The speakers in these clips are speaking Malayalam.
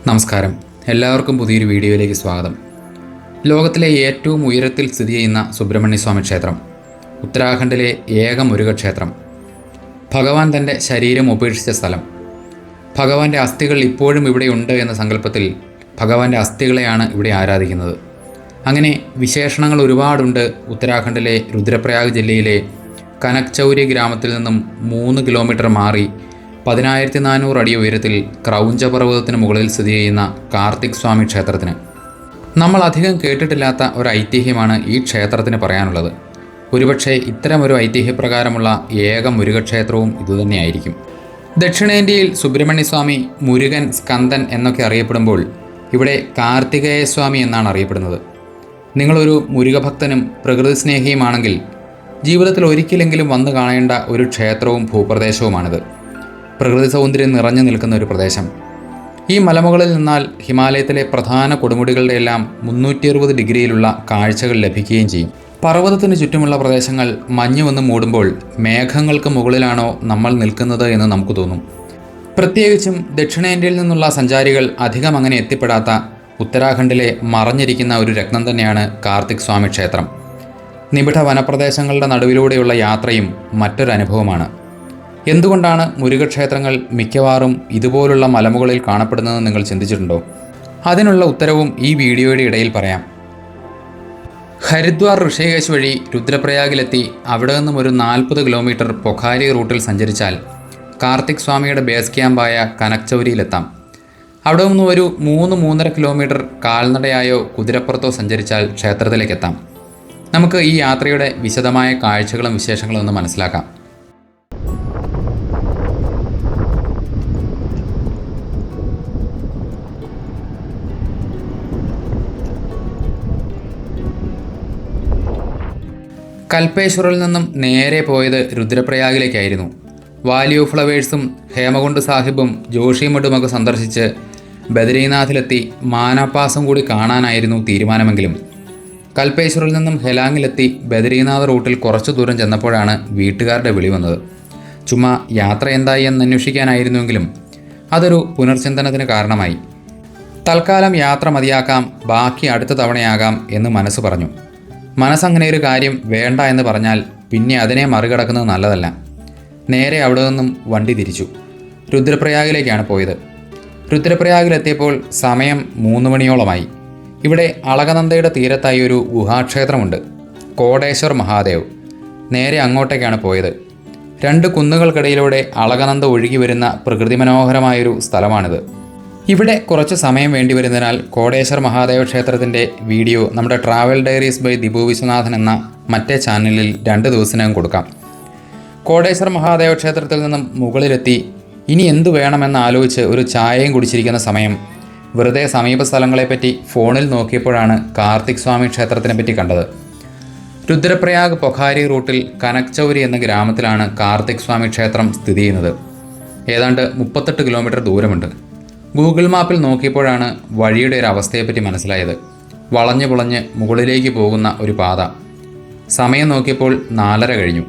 നമസ്കാരം, എല്ലാവർക്കും പുതിയൊരു വീഡിയോയിലേക്ക് സ്വാഗതം. ലോകത്തിലെ ഏറ്റവും ഉയരത്തിൽ സ്ഥിതി ചെയ്യുന്ന സുബ്രഹ്മണ്യ സ്വാമി ക്ഷേത്രം, ഉത്തരാഖണ്ഡിലെ ഏക മുരുകക്ഷേത്രം, ഭഗവാൻ തൻ്റെ ശരീരം ഉപേക്ഷിച്ച സ്ഥലം, ഭഗവാന്റെ അസ്ഥികൾ ഇപ്പോഴും ഇവിടെയുണ്ട് എന്ന സങ്കല്പത്തിൽ ഭഗവാന്റെ അസ്ഥികളെയാണ് ഇവിടെ ആരാധിക്കുന്നത്. അങ്ങനെ വിശേഷണങ്ങൾ ഒരുപാടുണ്ട്. ഉത്തരാഖണ്ഡിലെ രുദ്രപ്രയാഗ് ജില്ലയിലെ കനക്ചൗരി ഗ്രാമത്തിൽ നിന്നും 3 കിലോമീറ്റർ മാറി 10,400 അടി ഉയരത്തിൽ ക്രൗഞ്ച പർവ്വതത്തിന് മുകളിൽ സ്ഥിതി ചെയ്യുന്ന കാർത്തിക് സ്വാമി ക്ഷേത്രത്തിന് നമ്മൾ അധികം കേട്ടിട്ടില്ലാത്ത ഒരു ഐതിഹ്യമാണ് ഈ ക്ഷേത്രത്തിന് പറയാനുള്ളത്. ഒരുപക്ഷെ ഇത്തരമൊരു ഐതിഹ്യപ്രകാരമുള്ള ഏക മുരുകക്ഷേത്രവും ഇതുതന്നെയായിരിക്കും. ദക്ഷിണേന്ത്യയിൽ സുബ്രഹ്മണ്യസ്വാമി, മുരുകൻ, സ്കന്ദൻ എന്നൊക്കെ അറിയപ്പെടുമ്പോൾ ഇവിടെ കാർത്തികേയസ്വാമി എന്നാണ് അറിയപ്പെടുന്നത്. നിങ്ങളൊരു മുരുകഭക്തനും പ്രകൃതി സ്നേഹിയുമാണെങ്കിൽ ജീവിതത്തിൽ ഒരിക്കലെങ്കിലും വന്നു കാണേണ്ട ഒരു ക്ഷേത്രവും ഭൂപ്രദേശവുമാണിത്. പ്രകൃതി സൗന്ദര്യം നിറഞ്ഞു നിൽക്കുന്ന ഒരു പ്രദേശം. ഈ മലമുകളിൽ നിന്നാൽ ഹിമാലയത്തിലെ പ്രധാന കൊടുമുടികളുടെ എല്ലാം 360 ഡിഗ്രിയിലുള്ള കാഴ്ചകൾ ലഭിക്കുകയും ചെയ്യും. പർവ്വതത്തിന് ചുറ്റുമുള്ള പ്രദേശങ്ങൾ മഞ്ഞ് വന്ന് മൂടുമ്പോൾ മേഘങ്ങൾക്ക് മുകളിലാണോ നമ്മൾ നിൽക്കുന്നത് എന്ന് നമുക്ക് തോന്നും. പ്രത്യേകിച്ചും ദക്ഷിണേന്ത്യയിൽ നിന്നുള്ള സഞ്ചാരികൾ അധികം അങ്ങനെ എത്തിപ്പെടാത്ത ഉത്തരാഖണ്ഡിലെ മറഞ്ഞിരിക്കുന്ന ഒരു രത്നം തന്നെയാണ് കാർത്തിക് സ്വാമി ക്ഷേത്രം. നിബിഡ വനപ്രദേശങ്ങളുടെ നടുവിലൂടെയുള്ള യാത്രയും മറ്റൊരനുഭവമാണ്. എന്തുകൊണ്ടാണ് മുരുകക്ഷേത്രങ്ങൾ മിക്കവാറും ഇതുപോലുള്ള മലമുകളിൽ കാണപ്പെടുന്നതെന്ന് നിങ്ങൾ ചിന്തിച്ചിട്ടുണ്ടോ? അതിനുള്ള ഉത്തരവും ഈ വീഡിയോയുടെ ഇടയിൽ പറയാം. ഹരിദ്വാർ ഋഷികേശ് വഴി രുദ്രപ്രയാഗിലെത്തി അവിടെ നിന്നും ഒരു 40 കിലോമീറ്റർ പൊഖാരി റൂട്ടിൽ സഞ്ചരിച്ചാൽ കാർത്തിക് സ്വാമിയുടെ ബേസ് ക്യാമ്പായ കനക്ചൗരിയിലെത്താം. അവിടെ നിന്നും ഒരു 3-3.5 കിലോമീറ്റർ കാൽനടയായോ കുതിരപ്പുറത്തോ സഞ്ചരിച്ചാൽ ക്ഷേത്രത്തിലേക്കെത്താം. നമുക്ക് ഈ യാത്രയുടെ വിശദമായ കാഴ്ചകളും വിശേഷങ്ങളും ഒന്ന് മനസ്സിലാക്കാം. കൽപേശ്വറിൽ നിന്നും നേരെ പോയത് രുദ്രപ്രയാഗിലേക്കായിരുന്നു. വാലി ഓഫ് ഫ്ലവേഴ്സും ഹേമകുണ്ട് സാഹിബും ജോഷിമഠുമൊക്കെ സന്ദർശിച്ച് ബദരീനാഥിലെത്തി മാനാപാസം കൂടി കാണാനായിരുന്നു തീരുമാനമെങ്കിലും കൽപേശ്വറിൽ നിന്നും ഹെലാങ്ങിലെത്തി ബദരീനാഥ് റൂട്ടിൽ കുറച്ചു ദൂരം ചെന്നപ്പോഴാണ് വീട്ടുകാരുടെ വിളി വന്നത്. ചുമ്മാ യാത്ര എന്തായി എന്ന് അന്വേഷിക്കാനായിരുന്നുവെങ്കിലും അതൊരു പുനർചിന്തനത്തിന് കാരണമായി. തൽക്കാലം യാത്ര മതിയാക്കാം, ബാക്കി അടുത്ത തവണയാകാം എന്ന് മനസ്സ് പറഞ്ഞു. മനസ്സങ്ങനെ ഒരു കാര്യം വേണ്ട എന്ന് പറഞ്ഞാൽ പിന്നെ അതിനെ മറികടക്കുന്നത് നല്ലതല്ല. നേരെ അവിടെ നിന്നും വണ്ടി തിരിച്ചു രുദ്രപ്രയാഗിലേക്കാണ് പോയത്. രുദ്രപ്രയാഗിലെത്തിയപ്പോൾ സമയം 3 മണിയോളമായി. ഇവിടെ അളകനന്ദയുടെ തീരത്തായി ഒരു ഗുഹാക്ഷേത്രമുണ്ട്, കോടേശ്വർ മഹാദേവ്. നേരെ അങ്ങോട്ടേക്കാണ് പോയത്. 2 കുന്നുകൾക്കിടയിലൂടെ അളകനന്ദ ഒഴുകി വരുന്ന പ്രകൃതി മനോഹരമായൊരു സ്ഥലമാണിത്. ഇവിടെ കുറച്ച് സമയം വേണ്ടി വരുന്നതിനാൽ കോടേശ്വർ മഹാദേവ ക്ഷേത്രത്തിൻ്റെ വീഡിയോ നമ്മുടെ travel diaries by Dibu Viswanathan എന്ന മറ്റേ ചാനലിൽ 2 ദിവസത്തിനകം കൊടുക്കാം. കോടേശ്വർ മഹാദേവ ക്ഷേത്രത്തിൽ നിന്നും മുകളിലെത്തി ഇനി എന്തു വേണമെന്ന് ആലോചിച്ച് ഒരു ചായയും കുടിച്ചിരിക്കുന്ന സമയം വെറുതെ സമീപ സ്ഥലങ്ങളെപ്പറ്റി ഫോണിൽ നോക്കിയപ്പോഴാണ് കാർത്തിക് സ്വാമി ക്ഷേത്രത്തിനെ പറ്റി കണ്ടത്. രുദ്രപ്രയാഗ് പൊഖാരി റൂട്ടിൽ കനക്ചൗരി എന്ന ഗ്രാമത്തിലാണ് കാർത്തിക് സ്വാമി ക്ഷേത്രം സ്ഥിതി ചെയ്യുന്നത്. ഏതാണ്ട് 38 കിലോമീറ്റർ ദൂരമുണ്ട്. ഗൂഗിൾ മാപ്പിൽ നോക്കിയപ്പോഴാണ് വഴിയുടെ ഒരു അവസ്ഥയെപ്പറ്റി മനസ്സിലായത്. വളഞ്ഞു പുളഞ്ഞ് മുകളിലേക്ക് പോകുന്ന ഒരു പാത. സമയം നോക്കിയപ്പോൾ 4:30 കഴിഞ്ഞു.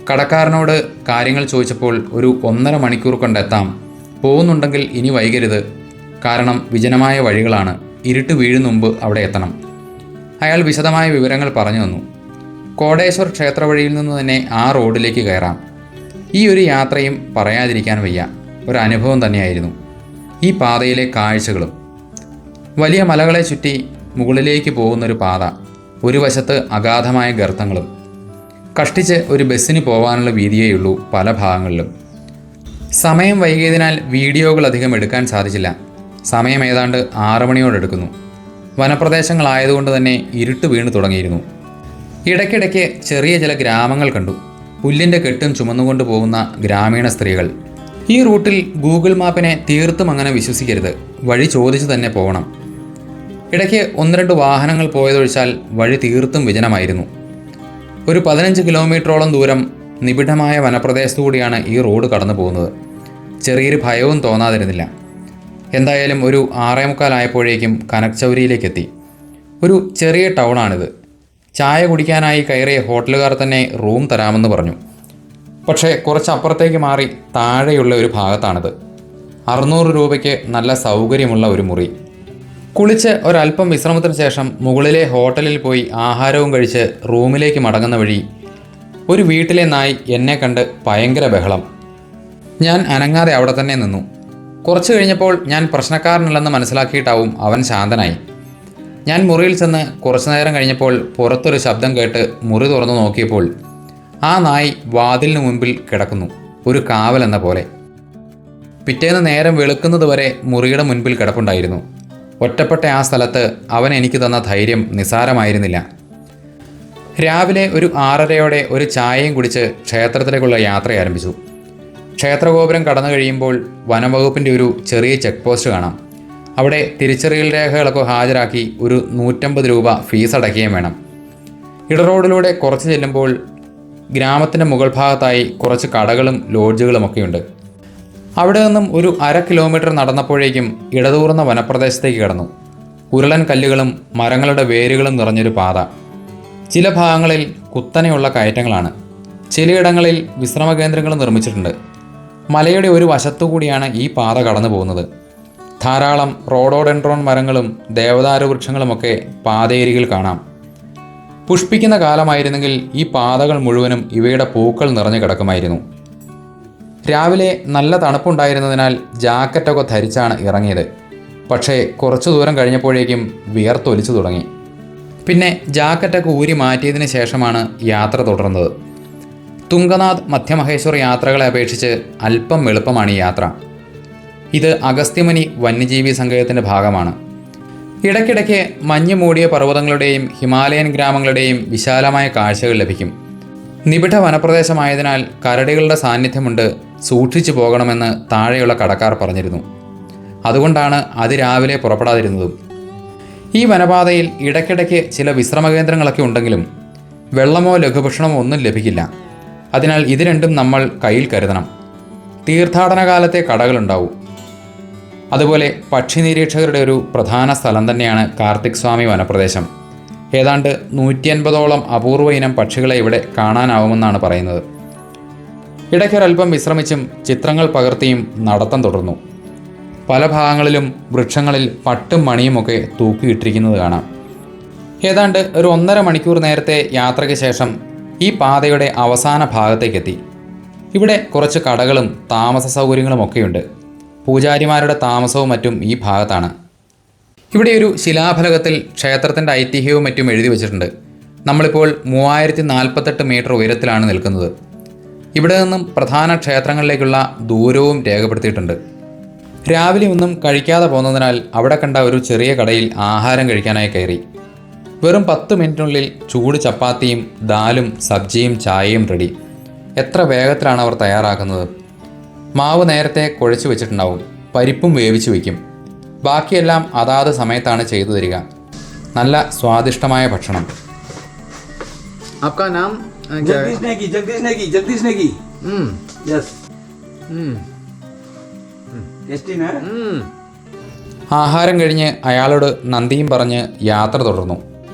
കടക്കാരനോട് കാര്യങ്ങൾ ചോദിച്ചപ്പോൾ ഒരു 1.5 മണിക്കൂർ കൊണ്ടെത്താം, പോകുന്നുണ്ടെങ്കിൽ ഇനി വൈകരുത്, കാരണം വിജനമായ വഴികളാണ്, ഇരുട്ട് വീഴുന്ന മുമ്പ് അവിടെ എത്തണം. അയാൾ വിശദമായ വിവരങ്ങൾ പറഞ്ഞു തന്നു. കോടേശ്വർ ക്ഷേത്ര വഴിയിൽ നിന്ന് തന്നെ ആ റോഡിലേക്ക് കയറാം. ഈ ഒരു യാത്രയും പറയാതിരിക്കാൻ വയ്യ, ഒരു അനുഭവം തന്നെയായിരുന്നു. ഈ പാതയിലെ കാഴ്ചകളും വലിയ മലകളെ ചുറ്റി മുകളിലേക്ക് പോകുന്നൊരു പാത, ഒരു വശത്ത് അഗാധമായ ഗർത്തങ്ങളും. കഷ്ടിച്ച് ഒരു ബസ്സിന് പോകാനുള്ള വീതിയേയുള്ളൂ പല ഭാഗങ്ങളിലും. സമയം വൈകിയതിനാൽ വീഡിയോകൾ അധികം എടുക്കാൻ സാധിച്ചില്ല. സമയം ഏതാണ്ട് 6 മണിയോടെടുക്കുന്നു. വനപ്രദേശങ്ങളായതുകൊണ്ട് തന്നെ ഇരുട്ട് വീണ് തുടങ്ങിയിരുന്നു. ഇടയ്ക്കിടയ്ക്ക് ചെറിയ ചില ഗ്രാമങ്ങൾ കണ്ടു. പുല്ലിൻ്റെ കെട്ടും ചുമന്നുകൊണ്ട് പോകുന്ന ഗ്രാമീണ സ്ത്രീകൾ. ഈ റൂട്ടിൽ ഗൂഗിൾ മാപ്പിനെ തീർത്തും അങ്ങനെ വിശ്വസിക്കരുത്, വഴി ചോദിച്ചു തന്നെ പോകണം. ഇടയ്ക്ക് 1-2 വാഹനങ്ങൾ പോയതൊഴിച്ചാൽ വഴി തീർത്തും വിജനമായിരുന്നു. ഒരു 15 കിലോമീറ്ററോളം ദൂരം നിബിഡമായ വനപ്രദേശത്തുകൂടിയാണ് ഈ റോഡ് കടന്നു പോകുന്നത്. ചെറിയൊരു ഭയവും തോന്നാതിരുന്നില്ല. എന്തായാലും ഒരു 6:45 ആയപ്പോഴേക്കും കനക്ചൗരിയിലേക്കെത്തി. ഒരു ചെറിയ ടൗണാണിത്. ചായ കുടിക്കാനായി കയറിയ ഹോട്ടലുകാർ തന്നെ റൂം തരാമെന്ന് പറഞ്ഞു. പക്ഷേ കുറച്ചപ്പുറത്തേക്ക് മാറി താഴെയുള്ള ഒരു ഭാഗത്താണിത്. 600 രൂപയ്ക്ക് നല്ല സൗകര്യമുള്ള ഒരു മുറി. കുളിച്ച് ഒരല്പം വിശ്രമത്തിന് ശേഷം മുകളിലെ ഹോട്ടലിൽ പോയി ആഹാരവും കഴിച്ച് റൂമിലേക്ക് മടങ്ങുന്ന വഴി ഒരു വീട്ടിലെ നായ് എന്നെ കണ്ട് ഭയങ്കര ബഹളം. ഞാൻ അനങ്ങാതെ അവിടെ തന്നെ നിന്നു. കുറച്ച് കഴിഞ്ഞപ്പോൾ ഞാൻ പ്രശ്നക്കാരനല്ലെന്ന് മനസ്സിലാക്കിയിട്ടാവും അവൻ ശാന്തനായി. ഞാൻ മുറിയിൽ ചെന്ന് കുറച്ചു നേരം കഴിഞ്ഞപ്പോൾ പുറത്തൊരു ശബ്ദം കേട്ട് മുറി തുറന്നു നോക്കിയപ്പോൾ ആ നായ് വാതിലിന് മുൻപിൽ കിടക്കുന്നു, ഒരു കാവലെന്ന പോലെ. പിറ്റേന്ന് നേരം വെളുക്കുന്നതുവരെ മുറിയുടെ മുൻപിൽ കിടപ്പുണ്ടായിരുന്നു. ഒറ്റപ്പെട്ട ആ സ്ഥലത്ത് അവൻ എനിക്ക് തന്ന ധൈര്യം നിസ്സാരമായിരുന്നില്ല. രാവിലെ ഒരു 6:30 ഒരു ചായയും കുടിച്ച് ക്ഷേത്രത്തിലേക്കുള്ള യാത്ര ആരംഭിച്ചു. ക്ഷേത്രഗോപുരം കടന്നു കഴിയുമ്പോൾ വനംവകുപ്പിൻ്റെ ഒരു ചെറിയ ചെക്ക് പോസ്റ്റ് കാണാം. അവിടെ തിരിച്ചറിയൽ രേഖകളൊക്കെ ഹാജരാക്കി ഒരു 150 രൂപ ഫീസ് അടയ്ക്കുകയും വേണം. ഇടറോഡിലൂടെ കുറച്ച് ചെല്ലുമ്പോൾ ഗ്രാമത്തിൻ്റെ മുകൾ ഭാഗത്തായി കുറച്ച് കടകളും ലോഡ്ജുകളുമൊക്കെയുണ്ട്. അവിടെ നിന്നും ഒരു 1/2 കിലോമീറ്റർ നടന്നപ്പോഴേക്കും ഇടതൂർന്ന വനപ്രദേശത്തേക്ക് കടന്നു. ഉരുളൻ കല്ലുകളും മരങ്ങളുടെ വേരുകളും നിറഞ്ഞൊരു പാത. ചില ഭാഗങ്ങളിൽ കുത്തനെയുള്ള കയറ്റങ്ങളാണ്. ചിലയിടങ്ങളിൽ വിശ്രമ കേന്ദ്രങ്ങൾ നിർമ്മിച്ചിട്ടുണ്ട്. മലയുടെ ഒരു വശത്തുകൂടിയാണ് ഈ പാത കടന്നു പോകുന്നത്. ധാരാളം റോഡോഡെൻഡ്രോൺ മരങ്ങളും ദേവദാരു വൃക്ഷങ്ങളുമൊക്കെ പാതയരികിൽ കാണാം. പുഷ്പിക്കുന്ന കാലമായിരുന്നെങ്കിൽ ഈ പാതകൾ മുഴുവനും ഇവയുടെ പൂക്കൾ നിറഞ്ഞു കിടക്കുമായിരുന്നു. രാവിലെ നല്ല തണുപ്പുണ്ടായിരുന്നതിനാൽ ജാക്കറ്റൊക്കെ ധരിച്ചാണ് ഇറങ്ങിയത്. പക്ഷേ കുറച്ചു ദൂരം കഴിഞ്ഞപ്പോഴേക്കും വിയർത്തൊലിച്ചു തുടങ്ങി. പിന്നെ ജാക്കറ്റൊക്കെ ഊരി മാറ്റിയതിന് ശേഷമാണ് യാത്ര തുടർന്നത്. തുംഗനാഥ് മധ്യമഹേശ്വർ യാത്രകളെ അപേക്ഷിച്ച് അല്പം എളുപ്പമാണ് ഈ യാത്ര. ഇത് അഗസ്ത്യമുനി വന്യജീവി സങ്കേതത്തിൻ്റെ ഭാഗമാണ്. ഇടയ്ക്കിടയ്ക്ക് മഞ്ഞ് മൂടിയ പർവ്വതങ്ങളുടെയും ഹിമാലയൻ ഗ്രാമങ്ങളുടെയും വിശാലമായ കാഴ്ചകൾ ലഭിക്കും. നിബിഡ വനപ്രദേശമായതിനാൽ കരടികളുടെ സാന്നിധ്യമുണ്ട്, സൂക്ഷിച്ചു പോകണമെന്ന് താഴെയുള്ള കടക്കാർ പറഞ്ഞിരുന്നു. അതുകൊണ്ടാണ് അതിരാവിലെ പുറപ്പെടാതിരുന്നതും. ഈ വനപാതയിൽ ഇടയ്ക്കിടയ്ക്ക് ചില വിശ്രമകേന്ദ്രങ്ങളൊക്കെ ഉണ്ടെങ്കിലും വെള്ളമോ ലഘുഭക്ഷണമോ ഒന്നും ലഭിക്കില്ല. അതിനാൽ ഇത് രണ്ടും നമ്മൾ കയ്യിൽ കരുതണം. തീർത്ഥാടന കാലത്തെ കടകളുണ്ടാവും. അതുപോലെ പക്ഷി നിരീക്ഷകരുടെ ഒരു പ്രധാന സ്ഥലം തന്നെയാണ് കാർത്തിക് സ്വാമി വനപ്രദേശം. ഏതാണ്ട് 150ഓളം അപൂർവ ഇനം പക്ഷികളെ ഇവിടെ കാണാനാവുമെന്നാണ് പറയുന്നത്. ഇടയ്ക്കൊരൽപ്പം വിശ്രമിച്ചും ചിത്രങ്ങൾ പകർത്തിയും നടത്തം തുടർന്നു. പല ഭാഗങ്ങളിലും വൃക്ഷങ്ങളിൽ പട്ടും മണിയുമൊക്കെ തൂക്കിയിട്ടിരിക്കുന്നത് കാണാം. ഏതാണ്ട് ഒരു 1.5 മണിക്കൂർ നേരത്തെ യാത്രയ്ക്ക് ശേഷം ഈ പാതയുടെ അവസാന ഭാഗത്തേക്കെത്തി. ഇവിടെ കുറച്ച് കടകളും താമസ സൗകര്യങ്ങളുമൊക്കെയുണ്ട്. പൂജാരിമാരുടെ താമസവും മറ്റും ഈ ഭാഗത്താണ്. ഇവിടെ ഒരു ശിലാഫലകത്തിൽ ക്ഷേത്രത്തിൻ്റെ ഐതിഹ്യവും മറ്റും എഴുതി വച്ചിട്ടുണ്ട്. നമ്മളിപ്പോൾ 3048 മീറ്റർ ഉയരത്തിലാണ് നിൽക്കുന്നത്. ഇവിടെ നിന്നും പ്രധാന ക്ഷേത്രങ്ങളിലേക്കുള്ള ദൂരവും രേഖപ്പെടുത്തിയിട്ടുണ്ട്. രാവിലെ ഒന്നും കഴിക്കാതെ പോകുന്നതിനാൽ അവിടെ കണ്ട ഒരു ചെറിയ കടയിൽ ആഹാരം കഴിക്കാനായി കയറി. വെറും 10 മിനിറ്റിനുള്ളിൽ ചൂട് ചപ്പാത്തിയും ദാലും സബ്ജിയും ചായയും റെഡി. എത്ര വേഗത്തിലാണ് അവർ തയ്യാറാക്കുന്നത്. മാവ് നേരത്തെ കുഴച്ച് വെച്ചിട്ടുണ്ടാവും, പരിപ്പും വേവിച്ച് വയ്ക്കും. ബാക്കിയെല്ലാം അതാത് സമയത്താണ് ചെയ്തു തരിക. നല്ല സ്വാദിഷ്ടമായ ഭക്ഷണം. आपका नाम जगदीश नेगी यस टेस्टी ना ആഹാരം കഴിഞ്ഞ് അയാളോട് നന്ദിയും പറഞ്ഞ് യാത്ര തുടർന്നു.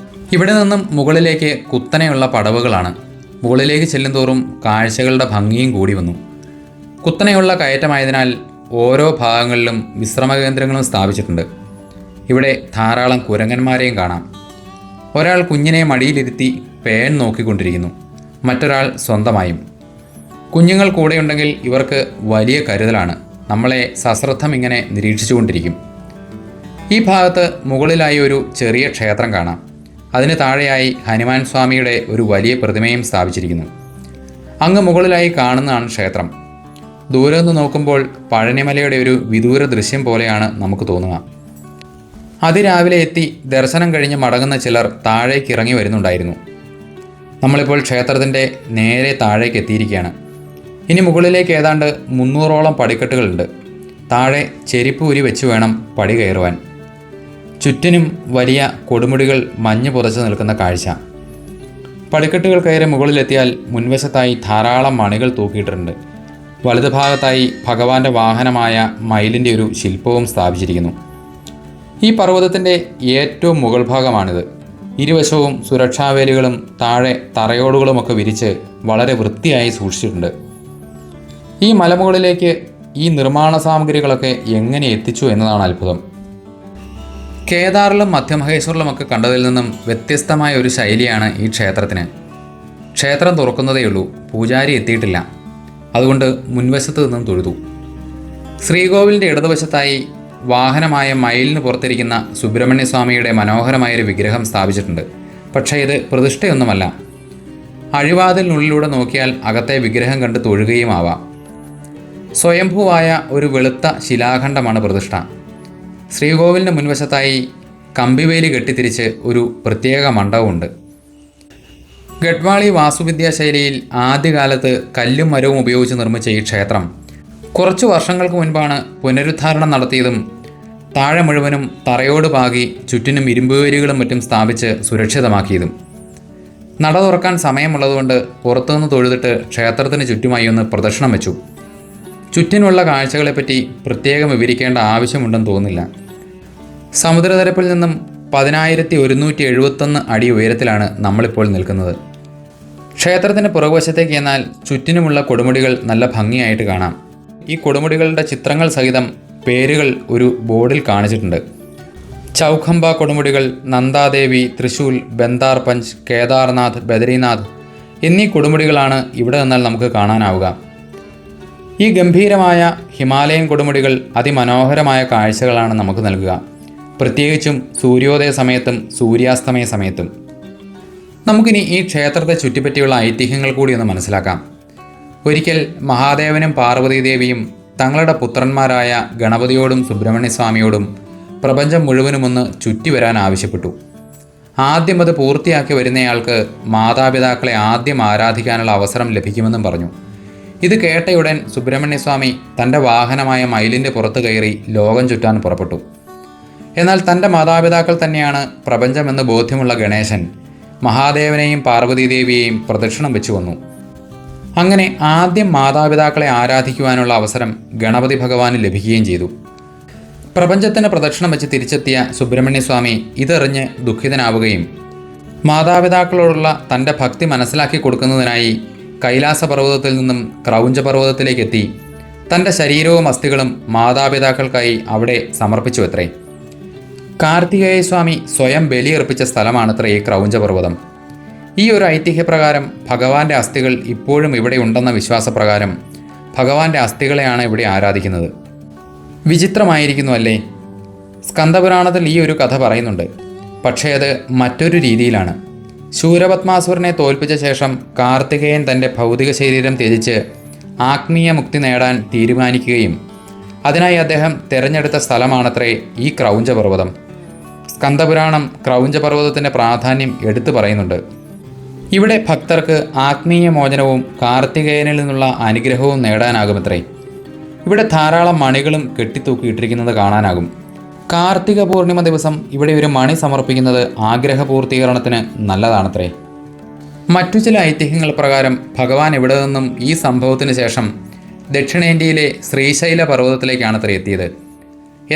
ഇവിടെ നിന്നും മുകളിലേക്ക് കുത്തനെയുള്ള പടവുകളാണ്. മുകളിലേക്ക് ചെല്ലുന്തോറും കാഴ്ചകളുടെ ഭംഗിയും കൂടി വന്നു. കുത്തനെയുള്ള കയറ്റമായതിനാൽ ഓരോ ഭാഗങ്ങളിലും വിശ്രമകേന്ദ്രങ്ങളും സ്ഥാപിച്ചിട്ടുണ്ട്. ഇവിടെ ധാരാളം കുരങ്ങന്മാരെയും കാണാം. ഒരാൾ കുഞ്ഞിനെ മടിയിലിരുത്തി പേൻ നോക്കിക്കൊണ്ടിരിക്കുന്നു, മറ്റൊരാൾ സ്വന്തമായും. കുഞ്ഞുങ്ങൾ കൂടെയുണ്ടെങ്കിൽ ഇവർക്ക് വലിയ കരുതലാണ്. നമ്മളെ സശ്രദ്ധം ഇങ്ങനെ നിരീക്ഷിച്ചുകൊണ്ടിരിക്കും. ഈ ഭാഗത്ത് മുകളിലായി ഒരു ചെറിയ ക്ഷേത്രം കാണാം. അതിന് താഴെയായി ഹനുമാൻ സ്വാമിയുടെ ഒരു വലിയ പ്രതിമയും സ്ഥാപിച്ചിരിക്കുന്നു. അങ്ങ് മുകളിലായി കാണുന്നതാണ് ക്ഷേത്രം. ദൂരെ നിന്ന് നോക്കുമ്പോൾ പഴനിമലയുടെ ഒരു വിദൂര ദൃശ്യം പോലെയാണ് നമുക്ക് തോന്നുക. അതിരാവിലെ എത്തി ദർശനം കഴിഞ്ഞ് മടങ്ങുന്ന ചിലർ താഴേക്ക് ഇറങ്ങി വരുന്നുണ്ടായിരുന്നു. നമ്മളിപ്പോൾ ക്ഷേത്രത്തിൻ്റെ നേരെ താഴേക്ക് എത്തിയിരിക്കുകയാണ്. ഇനി മുകളിലേക്ക് ഏതാണ്ട് 300ഓളം പടിക്കെട്ടുകളുണ്ട്. താഴെ ചെരിപ്പ് ഉരി വെച്ച് വേണം പടി കയറുവാൻ. ചുറ്റിനും വലിയ കൊടുമുടികൾ മഞ്ഞ് പുതച്ച് നിൽക്കുന്ന കാഴ്ച. പടിക്കെട്ടുകൾ കയറി മുകളിലെത്തിയാൽ മുൻവശത്തായി ധാരാളം മണികൾ തൂക്കിയിട്ടുണ്ട്. വലതുഭാഗത്തായി ഭഗവാന്റെ വാഹനമായ മയിലിൻ്റെ ഒരു ശില്പവും സ്ഥാപിച്ചിരിക്കുന്നു. ഈ പർവ്വതത്തിൻ്റെ ഏറ്റവും മുകൾ ഭാഗമാണിത്. ഇരുവശവും സുരക്ഷാവേലികളും താഴെ തറയോടുകളുമൊക്കെ വിരിച്ച് വളരെ വൃത്തിയായി സൂക്ഷിച്ചിട്ടുണ്ട്. ഈ മലമുകളിലേക്ക് ഈ നിർമ്മാണ സാമഗ്രികളൊക്കെ എങ്ങനെ എത്തിച്ചു എന്നതാണ് അത്ഭുതം. കേദാറിലും മധ്യമഹേശ്വറിലുമൊക്കെ കണ്ടതിൽ നിന്നും വ്യത്യസ്തമായ ഒരു ശൈലിയാണ് ഈ ക്ഷേത്രത്തിന്. ക്ഷേത്രം തുറക്കുന്നതേയുള്ളൂ, പൂജാരി എത്തിയിട്ടില്ല. അതുകൊണ്ട് മുൻവശത്ത് നിന്നും തൊഴുതു. ശ്രീകോവിലിൻ്റെ ഇടതുവശത്തായി വാഹനമായ മയിലിന് പുറത്തിരിക്കുന്ന സുബ്രഹ്മണ്യ സ്വാമിയുടെ മനോഹരമായൊരു വിഗ്രഹം സ്ഥാപിച്ചിട്ടുണ്ട്. പക്ഷേ ഇത് പ്രതിഷ്ഠയൊന്നുമല്ല. അഴിവാതിലിനുള്ളിലൂടെ നോക്കിയാൽ അകത്തെ വിഗ്രഹം കണ്ട് തൊഴുകയും ആവാം. സ്വയംഭൂവായ ഒരു വെളുത്ത ശിലാഖണ്ഡമാണ് പ്രതിഷ്ഠ. ശ്രീകോവിലിന് മുൻവശത്തായി കമ്പിവേലി കെട്ടിത്തിരിച്ച് ഒരു പ്രത്യേക മണ്ഡപമുണ്ട്. ഗഡ്വാളി വാസ്തുവിദ്യാ ശൈലിയിൽ ആദ്യകാലത്ത് കല്ലും മരവും ഉപയോഗിച്ച് നിർമ്മിച്ച ഈ ക്ഷേത്രം കുറച്ചു വർഷങ്ങൾക്ക് മുൻപാണ് പുനരുദ്ധാരണം നടത്തിയതും താഴെ മുഴുവനും തറയോട് പാകി ചുറ്റിനും ഇരുമ്പുവേലികളും മറ്റും സ്ഥാപിച്ച് സുരക്ഷിതമാക്കിയതും. നട തുറക്കാൻ സമയമുള്ളതുകൊണ്ട് പുറത്തുനിന്ന് തൊഴുതിട്ട് ക്ഷേത്രത്തിന് ചുറ്റുമായി ഒന്ന് പ്രദക്ഷിണം വെച്ചു. ചുറ്റിനുള്ള കാഴ്ചകളെപ്പറ്റി പ്രത്യേകം വിവരിക്കേണ്ട ആവശ്യമുണ്ടെന്ന് തോന്നുന്നില്ല. സമുദ്രനിരപ്പിൽ നിന്നും 10,171 അടി ഉയരത്തിലാണ് നമ്മളിപ്പോൾ നിൽക്കുന്നത്. ക്ഷേത്രത്തിൻ്റെ പുറകുവശത്തേക്ക് എന്നാൽ ചുറ്റിനുമുള്ള കൊടുമുടികൾ നല്ല ഭംഗിയായിട്ട് കാണാം. ഈ കൊടുമുടികളുടെ ചിത്രങ്ങൾ സഹിതം പേരുകൾ ഒരു ബോർഡിൽ കാണിച്ചിട്ടുണ്ട്. ചൗഖംബ കൊടുമുടികൾ, നന്ദാദേവി, തൃശൂൽ, ബന്ദാർ പഞ്ച്, കേദാർനാഥ്, ബദരീനാഥ് എന്നീ കൊടുമുടികളാണ് ഇവിടെ നിന്നാൽ നമുക്ക് കാണാനാവുക. ഈ ഗംഭീരമായ ഹിമാലയൻ കൊടുമുടികൾ അതിമനോഹരമായ കാഴ്ചകളാണ് നമുക്ക് നൽകുക, പ്രത്യേകിച്ചും സൂര്യോദയ സമയത്തും സൂര്യാസ്തമയ സമയത്തും. നമുക്കിനി ഈ ക്ഷേത്രത്തെ ചുറ്റിപ്പറ്റിയുള്ള ഐതിഹ്യങ്ങൾ കൂടി ഒന്ന് മനസ്സിലാക്കാം. ഒരിക്കൽ മഹാദേവനും പാർവതീദേവിയും തങ്ങളുടെ പുത്രന്മാരായ ഗണപതിയോടും സുബ്രഹ്മണ്യ സ്വാമിയോടും പ്രപഞ്ചം മുഴുവനുമൊന്ന് ചുറ്റി വരാൻ ആവശ്യപ്പെട്ടു. ആദ്യം അത് പൂർത്തിയാക്കി വരുന്നയാൾക്ക് മാതാപിതാക്കളെ ആദ്യം ആരാധിക്കാനുള്ള അവസരം ലഭിക്കുമെന്നും പറഞ്ഞു. ഇത് കേട്ടയുടൻ സുബ്രഹ്മണ്യസ്വാമി തൻ്റെ വാഹനമായ മയിലിൻ്റെ പുറത്ത് കയറി ലോകം ചുറ്റാൻ പുറപ്പെട്ടു. എന്നാൽ തൻ്റെ മാതാപിതാക്കൾ തന്നെയാണ് പ്രപഞ്ചമെന്ന് ബോധ്യമുള്ള ഗണേശൻ മഹാദേവനെയും പാർവതീദേവിയെയും പ്രദക്ഷിണം വെച്ചു വന്നു. അങ്ങനെ ആദ്യം മാതാപിതാക്കളെ ആരാധിക്കുവാനുള്ള അവസരം ഗണപതി ഭഗവാന് ലഭിക്കുകയും ചെയ്തു. പ്രപഞ്ചത്തിന് പ്രദക്ഷിണം വെച്ച് തിരിച്ചെത്തിയ സുബ്രഹ്മണ്യസ്വാമി ഇതെറിഞ്ഞ് ദുഃഖിതനാവുകയും മാതാപിതാക്കളോടുള്ള തൻ്റെ ഭക്തി മനസ്സിലാക്കി കൊടുക്കുന്നതിനായി കൈലാസപർവ്വതത്തിൽ നിന്നും ക്രൗഞ്ചപർവ്വതത്തിലേക്കെത്തി തൻ്റെ ശരീരവും അസ്ഥികളും മാതാപിതാക്കൾക്കായി അവിടെ സമർപ്പിച്ചു അത്രേ. കാർത്തികേയ സ്വാമി സ്വയം ബലിയർപ്പിച്ച സ്ഥലമാണത്രേ ഈ ക്രൗഞ്ചപർവ്വതം. ഈ ഒരു ഐതിഹ്യപ്രകാരം ഭഗവാന്റെ അസ്ഥികൾ ഇപ്പോഴും ഇവിടെ ഉണ്ടെന്ന വിശ്വാസപ്രകാരം ഭഗവാന്റെ അസ്ഥികളെയാണ് ഇവിടെ ആരാധിക്കുന്നത്. വിചിത്രമായിരിക്കുന്നു അല്ലേ? സ്കന്ദപുരാണത്തിൽ ഈ ഒരു കഥ പറയുന്നുണ്ട്. പക്ഷേ അത് മറ്റൊരു രീതിയിലാണ്. ശൂരപത്മാസുരനെ തോൽപ്പിച്ച ശേഷം കാർത്തികേയൻ തൻ്റെ ഭൗതിക ശരീരം ത്യജിച്ച് ആത്മീയ മുക്തി നേടാൻ തീരുമാനിക്കുകയും അതിനായി അദ്ദേഹം തിരഞ്ഞെടുത്ത സ്ഥലമാണത്രേ ഈ ക്രൗഞ്ചപർവ്വതം. സ്കന്ദപുരാണം ക്രൗഞ്ചപർവ്വതത്തിൻ്റെ പ്രാധാന്യം എടുത്തു പറയുന്നുണ്ട്. ഇവിടെ ഭക്തർക്ക് ആത്മീയ മോചനവും കാർത്തികേയനിൽ നിന്നുള്ള അനുഗ്രഹവും നേടാനാകുമത്രേ. ഇവിടെ ധാരാളം മണികളും കെട്ടിത്തൂക്കിയിട്ടിരിക്കുന്നത് കാണാനാകും. കാർത്തിക പൂർണിമ ദിവസം ഇവിടെ ഒരു മണി സമർപ്പിക്കുന്നത് ആഗ്രഹപൂർത്തീകരണത്തിന് നല്ലതാണത്രേ. മറ്റു ചില ഐതിഹ്യങ്ങൾ പ്രകാരം ഭഗവാൻ ഇവിടെ നിന്നും ഈ സംഭവത്തിന് ശേഷം ദക്ഷിണേന്ത്യയിലെ ശ്രീശൈല പർവ്വതത്തിലേക്കാണത്രേ എത്തിയത്.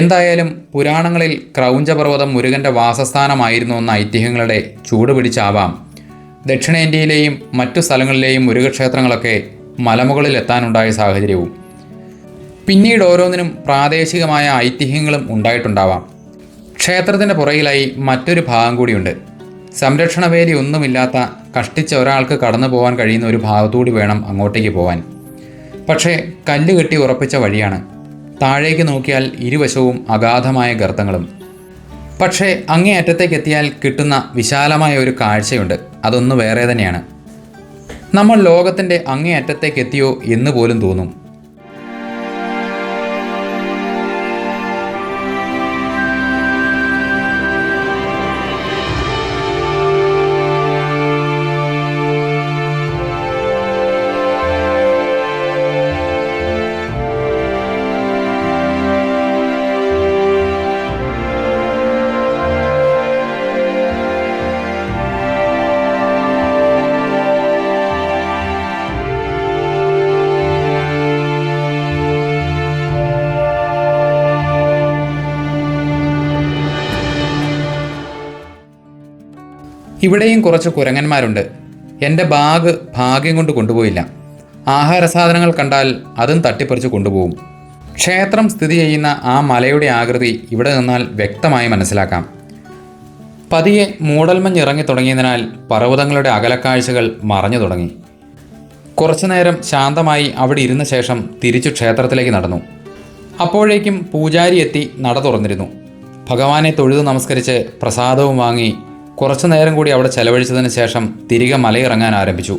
എന്തായാലും പുരാണങ്ങളിൽ ക്രൗഞ്ചപർവ്വതം മുരുകൻ്റെ വാസസ്ഥാനമായിരുന്നു എന്ന ഐതിഹ്യങ്ങളുടെ ചൂട് പിടിച്ചാവാം ദക്ഷിണേന്ത്യയിലെയും മറ്റു സ്ഥലങ്ങളിലെയും മുരുകക്ഷേത്രങ്ങളൊക്കെ മലമുകളിൽ എത്താനുണ്ടായ സാഹചര്യവും. പിന്നീട് ഓരോന്നിനും പ്രാദേശികമായ ഐതിഹ്യങ്ങളും ഉണ്ടായിട്ടുണ്ടാവാം. ക്ഷേത്രത്തിൻ്റെ പുറകിലായി മറ്റൊരു ഭാഗം കൂടിയുണ്ട്. സംരക്ഷണവേലി ഒന്നുമില്ലാത്ത കഷ്ടിച്ച ഒരാൾക്ക് കടന്നു പോകാൻ കഴിയുന്ന ഒരു ഭാഗത്തുകൂടി വേണം അങ്ങോട്ടേക്ക് പോകാൻ. പക്ഷേ കല്ല് കെട്ടി ഉറപ്പിച്ച വഴിയാണ്. താഴേക്ക് നോക്കിയാൽ ഇരുവശവും അഗാധമായ ഗർത്തങ്ങളും. പക്ഷേ അങ്ങേ അറ്റത്തേക്ക് എത്തിയാൽ കിട്ടുന്ന വിശാലമായ ഒരു കാഴ്ചയുണ്ട്. അതൊന്ന് വേറെ തന്നെയാണ്. നമ്മൾ ലോകത്തിൻ്റെ അങ്ങേ അറ്റത്തേക്ക് എത്തിയോ എന്ന് പോലും തോന്നും. ഇവിടെയും കുറച്ച് കുരങ്ങന്മാരുണ്ട്. എൻ്റെ ബാഗ് ഭാഗ്യം കൊണ്ട് കൊണ്ടുപോയില്ല. ആഹാര സാധനങ്ങൾ കണ്ടാൽ അതും തട്ടിപ്പറിച്ച് കൊണ്ടുപോകും. ക്ഷേത്രം സ്ഥിതി ചെയ്യുന്ന ആ മലയുടെ ആകൃതി ഇവിടെ നിന്നാൽ വ്യക്തമായി മനസ്സിലാക്കാം. പതിയെ മൂടൽമഞ്ഞ് ഇറങ്ങി തുടങ്ങിയതിനാൽ പർവ്വതങ്ങളുടെ അകലക്കാഴ്ചകൾ മറഞ്ഞു തുടങ്ങി. കുറച്ചുനേരം ശാന്തമായി അവിടെ ഇരുന്ന ശേഷം തിരിച്ചു ക്ഷേത്രത്തിലേക്ക് നടന്നു. അപ്പോഴേക്കും പൂജാരി എത്തി നട തുറന്നിരുന്നു. ഭഗവാനെ തൊഴുതു നമസ്കരിച്ച് പ്രസാദവും വാങ്ങി കുറച്ചു നേരം കൂടി അവിടെ ചെലവഴിച്ചതിന് ശേഷം തിരികെ മലയിറങ്ങാൻ ആരംഭിച്ചു.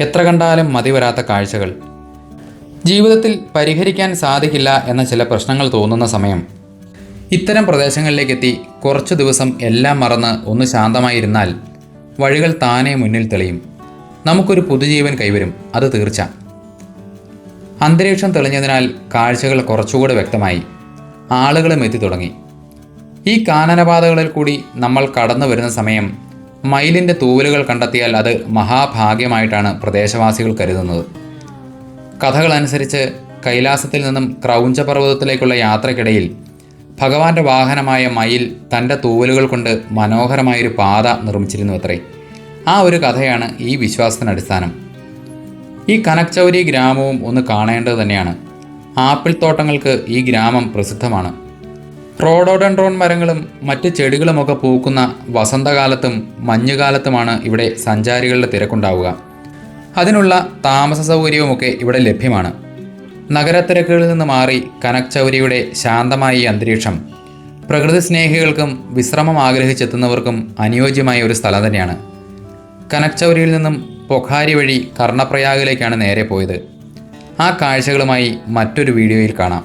എത്ര കണ്ടാലും മതിവരാത്ത കാഴ്ചകൾ. ജീവിതത്തിൽ പരിഹരിക്കാൻ സാധിക്കില്ല എന്ന ചില പ്രശ്നങ്ങൾ തോന്നുന്ന സമയം ഇത്തരം പ്രദേശങ്ങളിലേക്കെത്തി കുറച്ചു ദിവസം എല്ലാം മറന്ന് ഒന്ന് ശാന്തമായിരുന്നാൽ വഴികൾ താനേ മുന്നിൽ തെളിയും. നമുക്കൊരു പുതുജീവൻ കൈവരും, അത് തീർച്ച. അന്തരീക്ഷം തെളിഞ്ഞതിനാൽ കാഴ്ചകൾ കുറച്ചുകൂടെ വ്യക്തമായി. ആളുകളും എത്തി തുടങ്ങി. ഈ കാനനപാതകളിൽ കൂടി നമ്മൾ കടന്നു വരുന്ന സമയം മയിലിൻ്റെ തൂവലുകൾ കണ്ടെത്തിയാൽ അത് മഹാഭാഗ്യമായിട്ടാണ് പ്രദേശവാസികൾ കരുതുന്നത്. കഥകളനുസരിച്ച് കൈലാസത്തിൽ നിന്നും ക്രൗഞ്ചപർവ്വതത്തിലേക്കുള്ള യാത്രക്കിടയിൽ ഭഗവാന്റെ വാഹനമായ മയിൽ തൻ്റെ തൂവലുകൾ കൊണ്ട് മനോഹരമായൊരു പാത നിർമ്മിച്ചിരുന്നു അത്രേ. ആ ഒരു കഥയാണ് ഈ വിശ്വാസത്തിന് അടിസ്ഥാനം. ഈ കനക്ചൗരി ഗ്രാമവും ഒന്ന് കാണേണ്ടത് തന്നെയാണ്. ആപ്പിൾ തോട്ടങ്ങൾക്ക് ഈ ഗ്രാമം പ്രസിദ്ധമാണ്. റോഡോഡൻഡ്രോൺ മരങ്ങളും മറ്റ് ചെടികളുമൊക്കെ പൂക്കുന്ന വസന്തകാലത്തും മഞ്ഞുകാലത്തുമാണ് ഇവിടെ സഞ്ചാരികളുടെ തിരക്കുണ്ടാവുക. അതിനുള്ള താമസ സൗകര്യവുമൊക്കെ ഇവിടെ ലഭ്യമാണ്. നഗരത്തിരക്കുകളിൽ നിന്ന് മാറി കനക്ചൗരിയുടെ ശാന്തമായ ഈ അന്തരീക്ഷം പ്രകൃതി സ്നേഹികൾക്കും വിശ്രമം ആഗ്രഹിച്ചെത്തുന്നവർക്കും അനുയോജ്യമായ ഒരു സ്ഥലം തന്നെയാണ്. കനക്ചൗരിയിൽ നിന്നും പൊഖാരി വഴി കർണപ്രയാഗിലേക്കാണ് നേരെ പോയത്. ആ കാഴ്ചകളുമായി മറ്റൊരു വീഡിയോയിൽ കാണാം.